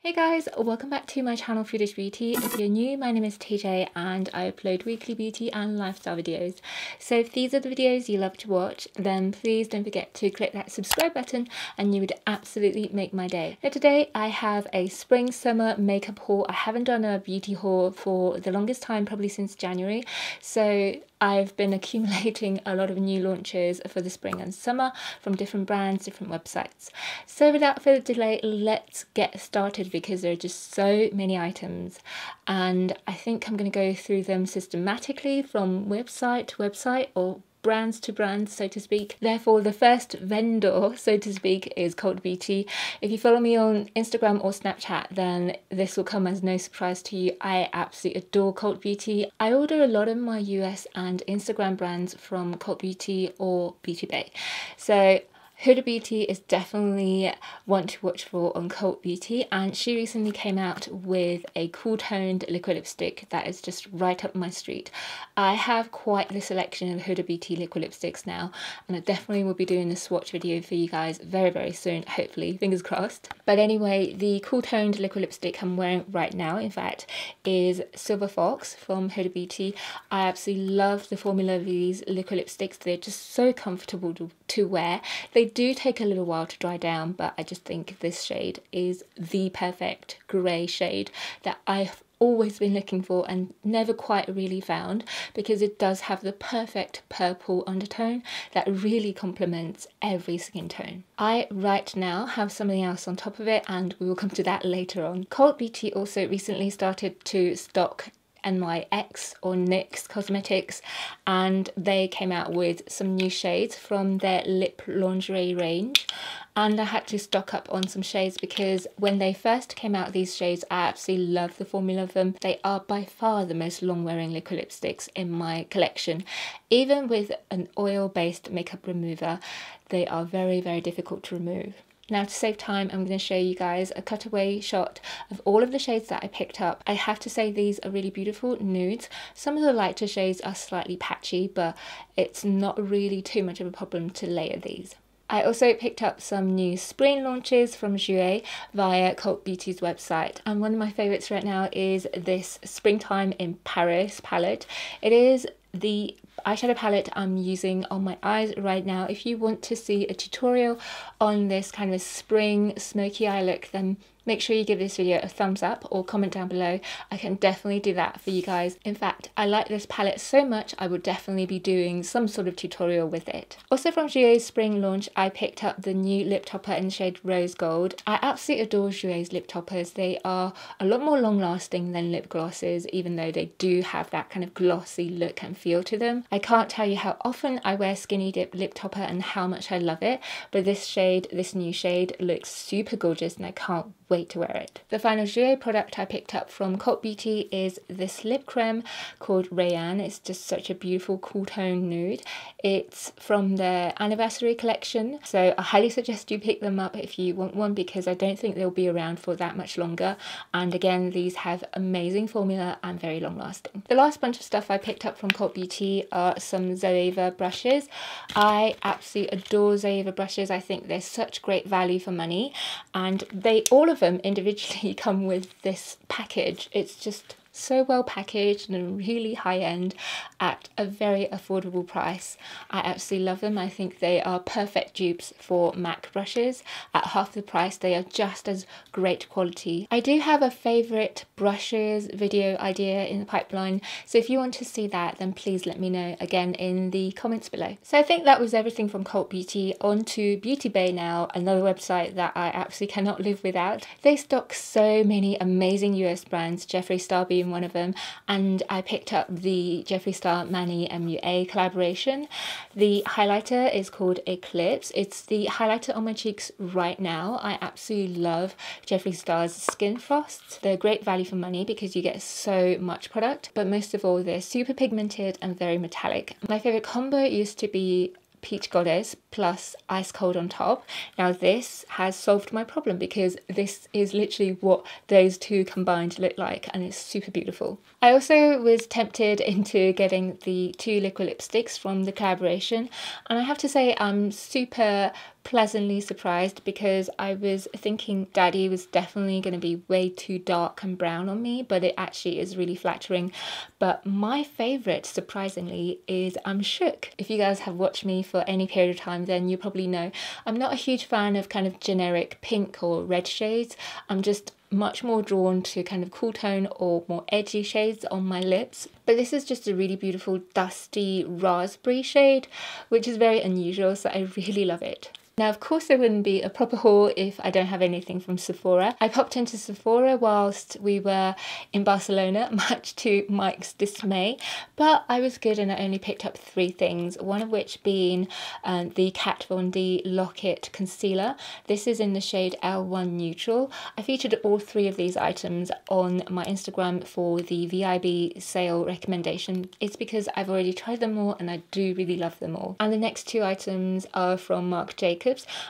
Hey guys, welcome back to my channel Foodish Beauty. If you're new, my name is TJ and I upload weekly beauty and lifestyle videos. So if these are the videos you love to watch, then please don't forget to click that subscribe button and you would absolutely make my day. Now today I have a spring summer makeup haul. I haven't done a beauty haul for the longest time, probably since January. So I've been accumulating a lot of new launches for the spring and summer from different brands, different websites. So without further delay, let's get started because there are just so many items and I think I'm going to go through them systematically from website to website or brands to brands, so to speak. Therefore, the first vendor, so to speak, is CultBeauty. If you follow me on Instagram or Snapchat, then this will come as no surprise to you. I absolutely adore CultBeauty. I order a lot of my US and Instagram brands from CultBeauty or Beauty Bay. So Huda Beauty is definitely one to watch for on CultBeauty, and she recently came out with a cool toned liquid lipstick that is just right up my street. I have quite the selection of Huda Beauty liquid lipsticks now, and I definitely will be doing a swatch video for you guys very soon, hopefully, fingers crossed. But anyway, the cool toned liquid lipstick I'm wearing right now, in fact, is Silver Fox from Huda Beauty. I absolutely love the formula of these liquid lipsticks. They're just so comfortable to wear. They do take a little while to dry down, but I just think this shade is the perfect grey shade that I've always been looking for and never quite really found, because it does have the perfect purple undertone that really complements every skin tone. I right now have something else on top of it and we will come to that later on. CultBeauty also recently started to stock NYX or NYX cosmetics, and they came out with some new shades from their lip lingerie range, and I had to stock up on some shades because when they first came out, these shades, I absolutely love the formula of them. They are by far the most long wearing liquid lipsticks in my collection. Even with an oil based makeup remover, they are very difficult to remove. Now, to save time, I'm going to show you guys a cutaway shot of all of the shades that I picked up. I have to say these are really beautiful nudes. Some of the lighter shades are slightly patchy, but it's not really too much of a problem to layer these. I also picked up some new spring launches from Jouer via CultBeauty's website, and one of my favourites right now is this Springtime in Paris palette. It is the eyeshadow palette I'm using on my eyes right now. If you want to see a tutorial on this kind of spring smoky eye look, then make sure you give this video a thumbs up or comment down below. I can definitely do that for you guys. In fact, I like this palette so much I would definitely be doing some sort of tutorial with it. Also from Jouer's spring launch, I picked up the new lip topper in shade Rose Gold. I absolutely adore Jouer's lip toppers. They are a lot more long lasting than lip glosses, even though they do have that kind of glossy look and feel to them. I can't tell you how often I wear Skinny Dip lip topper and how much I love it, but this shade, this new shade, looks super gorgeous and I can't wait to wear it. The final Jouer product I picked up from CultBeauty is this lip creme called Crayon. It's just such a beautiful cool tone nude. It's from their anniversary collection, so I highly suggest you pick them up if you want one, because I don't think they'll be around for that much longer, and again, these have amazing formula and very long lasting. The last bunch of stuff I picked up from CultBeauty are some ZOEVA brushes. I absolutely adore ZOEVA brushes. I think they're such great value for money, and all of them individually come with this package. It's just so well packaged and really high end at a very affordable price. I absolutely love them. I think they are perfect dupes for MAC brushes. At half the price, they are just as great quality. I do have a favourite brushes video idea in the pipeline, so if you want to see that, then please let me know again in the comments below. So I think that was everything from CultBeauty. On to Beauty Bay now, another website that I absolutely cannot live without. They stock so many amazing US brands, Jeffree Star being one of them, and I picked up the Jeffree Star Manny MUA collaboration. The highlighter is called Eclipse. It's the highlighter on my cheeks right now. I absolutely love Jeffree Star's Skin Frosts. They're great value for money because you get so much product, but most of all, they're super pigmented and very metallic. My favourite combo used to be Peach Goddess plus Ice Cold on top. Now this has solved my problem because this is literally what those two combined look like, and it's super beautiful. I also was tempted into getting the two liquid lipsticks from the collaboration, and I have to say I'm super pleasantly surprised because I was thinking Daddy was definitely going to be way too dark and brown on me, but it actually is really flattering. But my favourite, surprisingly, is I'm Shook. If you guys have watched me for any period of time, then you probably know I'm not a huge fan of kind of generic pink or red shades. I'm just much more drawn to kind of cool tone or more edgy shades on my lips. But this is just a really beautiful dusty raspberry shade, which is very unusual, so I really love it. Now, of course, there wouldn't be a proper haul if I don't have anything from Sephora. I popped into Sephora whilst we were in Barcelona, much to Mike's dismay, but I was good and I only picked up 3 things, one of which being the Kat Von D Lock-It Concealer. This is in the shade L1 Neutral. I featured all 3 of these items on my Instagram for the VIB sale recommendation. It's because I've already tried them all and I do really love them all. And the next 2 items are from Marc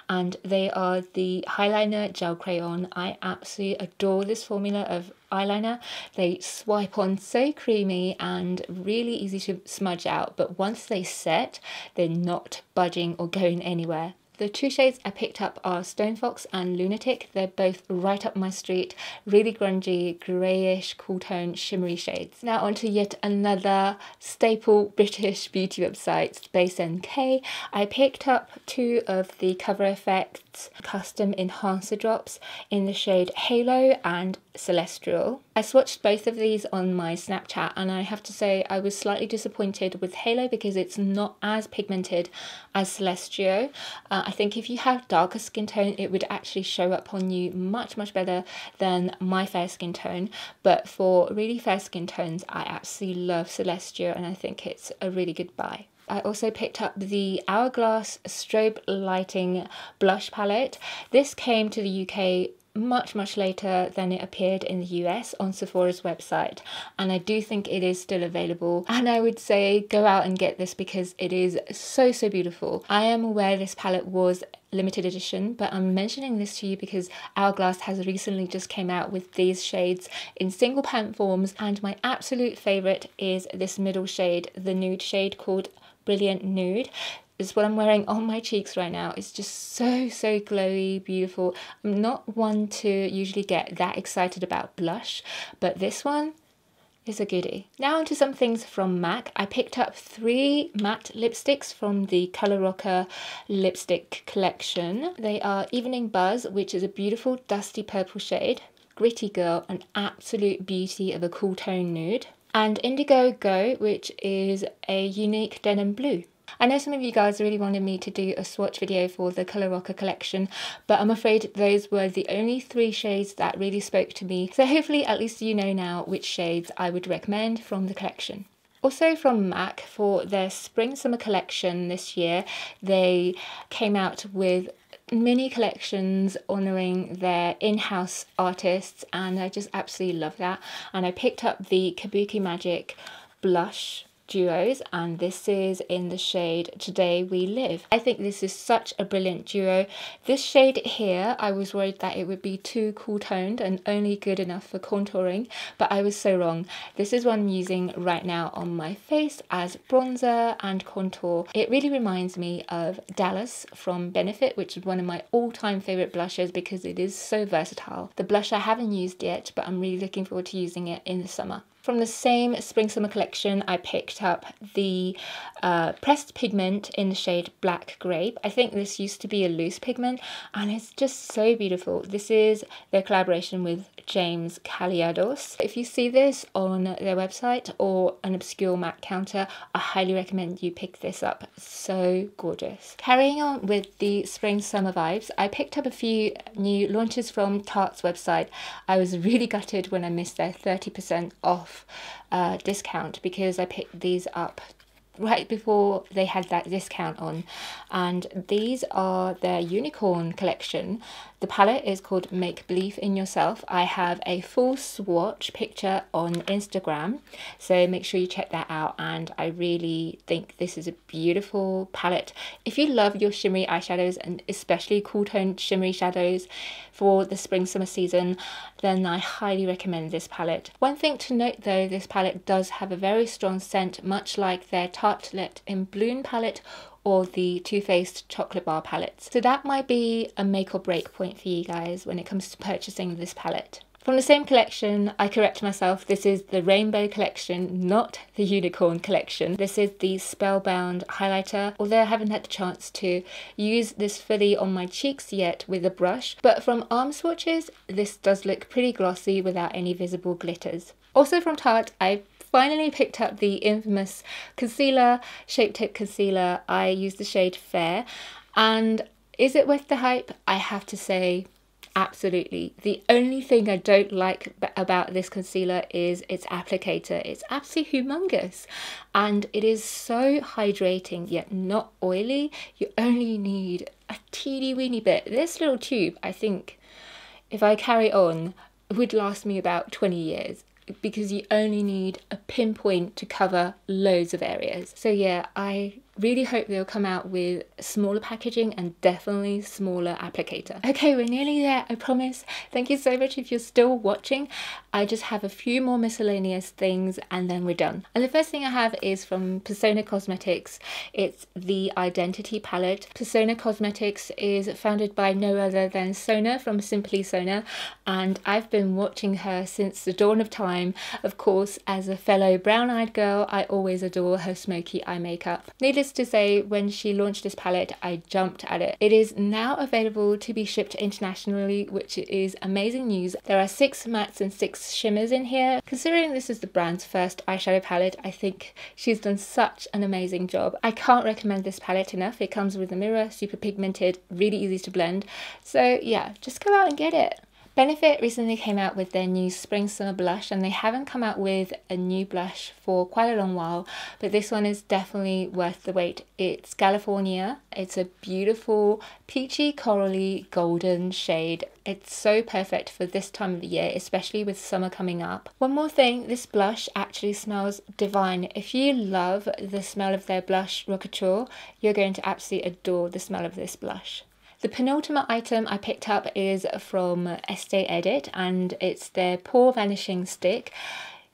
and they are the Highliner Gel Crayon. I absolutely adore this formula of eyeliner. They swipe on so creamy and really easy to smudge out, but once they set, they're not budging or going anywhere. The 2 shades I picked up are Stone Fox and Lunatic. They're both right up my street, really grungy, greyish, cool tone, shimmery shades. Now onto yet another staple British beauty website, Space NK. I picked up 2 of the Cover Effects custom enhancer drops in the shade Halo and Celestial. I swatched both of these on my Snapchat and I have to say I was slightly disappointed with Halo because it's not as pigmented as Celestial. I think if you have darker skin tone it would actually show up on you much better than my fair skin tone, but for really fair skin tones I absolutely love Celestial and I think it's a really good buy. I also picked up the Hourglass Strobe Lighting Blush Palette. This came to the UK much later than it appeared in the US on Sephora's website, and I do think it is still available, and I would say go out and get this because it is so beautiful. I am aware this palette was limited edition, but I'm mentioning this to you because Hourglass has recently just came out with these shades in single pan forms, and my absolute favourite is this middle shade, the nude shade called Brilliant Nude. Is what I'm wearing on my cheeks right now. It's just so glowy, beautiful. I'm not one to usually get that excited about blush, but this one is a goodie. Now onto some things from MAC. I picked up 3 matte lipsticks from the Colour Rocker lipstick collection. They are Evening Buzz, which is a beautiful dusty purple shade, Gritty Girl, an absolute beauty of a cool tone nude, and Indigo Go, which is a unique denim blue. I know some of you guys really wanted me to do a swatch video for the Colour Rocker collection, but I'm afraid those were the only 3 shades that really spoke to me. So hopefully at least you know now which shades I would recommend from the collection. Also from MAC, for their Spring Summer collection this year, they came out with mini collections honouring their in-house artists, and I just absolutely love that. And I picked up the Kabuki Magic blush duos, and this is in the shade Today We Live. I think this is such a brilliant duo. This shade here, I was worried that it would be too cool toned and only good enough for contouring, but I was so wrong. This is what I'm using right now on my face as bronzer and contour. It really reminds me of Dallas from Benefit, which is one of my all-time favourite blushes because it is so versatile. The blush I haven't used yet, but I'm really looking forward to using it in the summer. From the same Spring Summer collection, I picked up the pressed pigment in the shade Black Grape. I think this used to be a loose pigment and it's just so beautiful. This is their collaboration with James Caliados. If you see this on their website or an obscure MAC counter, I highly recommend you pick this up. So gorgeous. Carrying on with the Spring Summer vibes, I picked up a few new launches from Tarte's website. I was really gutted when I missed their 30% off discount because I picked these up right before they had that discount on, and these are their Unicorn collection. The palette is called Make Believe in Yourself. I have a full swatch picture on Instagram, so make sure you check that out, and I really think this is a beautiful palette. If you love your shimmery eyeshadows and especially cool toned shimmery shadows for the spring summer season, then I highly recommend this palette. One thing to note though, this palette does have a very strong scent, much like their Tartelette in Bloom palette or the Too Faced chocolate bar palettes. So that might be a make or break point for you guys when it comes to purchasing this palette. From the same collection, I correct myself, this is the Rainbow collection, not the Unicorn collection. This is the Spellbound highlighter, although I haven't had the chance to use this fully on my cheeks yet with a brush. But from arm swatches, this does look pretty glossy without any visible glitters. Also from Tarte, I finally picked up the infamous concealer, Shape Tape concealer. I used the shade Fair, and is it worth the hype? I have to say, absolutely. The only thing I don't like about this concealer is its applicator. It's absolutely humongous and it is so hydrating yet not oily. You only need a teeny weeny bit. This little tube, I think, if I carry on, would last me about 20 years. Because you only need a pinpoint to cover loads of areas. So yeah, I really hope they'll come out with smaller packaging and definitely smaller applicator. Okay, we're nearly there, I promise. Thank you so much if you're still watching. I just have a few more miscellaneous things and then we're done. And the first thing I have is from Persona Cosmetics. It's the Identity palette. Persona Cosmetics is founded by no other than Sona from Simply Sona, and I've been watching her since the dawn of time. Of course, as a fellow brown-eyed girl, I always adore her smoky eye makeup. Needless to say, when she launched this palette, I jumped at it. It is now available to be shipped internationally, which is amazing news. There are 6 mattes and 6 shimmers in here. Considering this is the brand's first eyeshadow palette, I think she's done such an amazing job. I can't recommend this palette enough. It comes with a mirror, super pigmented, really easy to blend. So yeah, just go out and get it. Benefit recently came out with their new Spring Summer blush, and they haven't come out with a new blush for quite a long while, but this one is definitely worth the wait. It's California. It's a beautiful peachy corally golden shade. It's so perfect for this time of the year, especially with summer coming up. One more thing, this blush actually smells divine. If you love the smell of their blush Rocature, you're going to absolutely adore the smell of this blush. The penultimate item I picked up is from Estee Edit, and it's their Pore Vanishing Stick.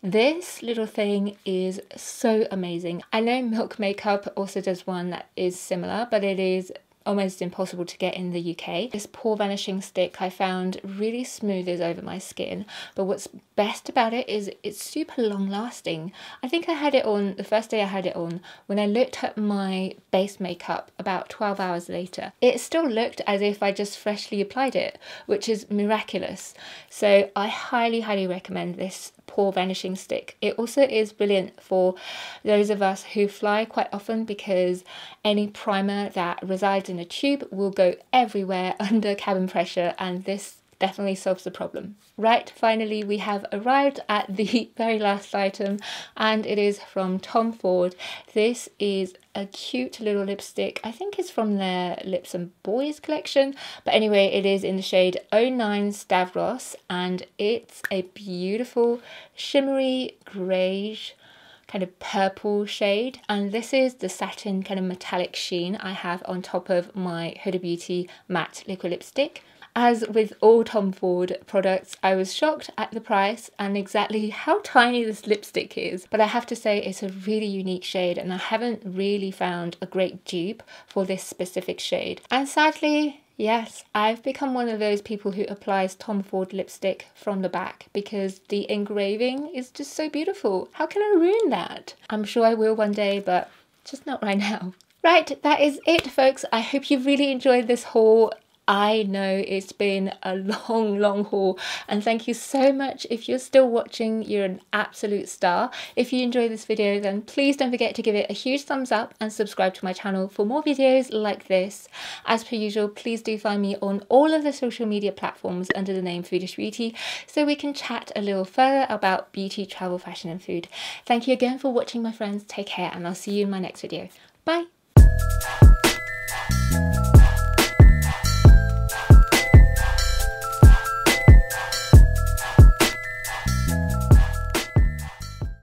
This little thing is so amazing. I know Milk Makeup also does one that is similar, but it is almost impossible to get in the UK. This Pore Vanishing Stick I found really smooths over my skin, but what's best about it is it's super long lasting. I think I had it on the first day I had it on. When I looked at my base makeup about 12 hours later, it still looked as if I just freshly applied it, which is miraculous. So I highly recommend this Pore Vanishing Stick. It also is brilliant for those of us who fly quite often, because any primer that resides in a tube will go everywhere under cabin pressure, and this definitely solves the problem. Right, finally we have arrived at the very last item, and it is from Tom Ford. This is a cute little lipstick. I think it's from their Lips and Boys collection, but anyway, it is in the shade 09 Stavros, and it's a beautiful shimmery greige kind of purple shade, and this is the satin kind of metallic sheen I have on top of my Huda Beauty matte liquid lipstick. As with all Tom Ford products, I was shocked at the price and exactly how tiny this lipstick is, but I have to say it's a really unique shade, and I haven't really found a great dupe for this specific shade. And sadly, yes, I've become one of those people who applies Tom Ford lipstick from the back because the engraving is just so beautiful. How can I ruin that? I'm sure I will one day, but just not right now. Right, that is it, folks. I hope you really enjoyed this haul. I know it's been a long haul, and thank you so much. If you're still watching, you're an absolute star. If you enjoyed this video, then please don't forget to give it a huge thumbs up and subscribe to my channel for more videos like this. As per usual, please do find me on all of the social media platforms under the name Foodish Beauty, so we can chat a little further about beauty, travel, fashion and food. Thank you again for watching, my friends. Take care, and I'll see you in my next video. Bye!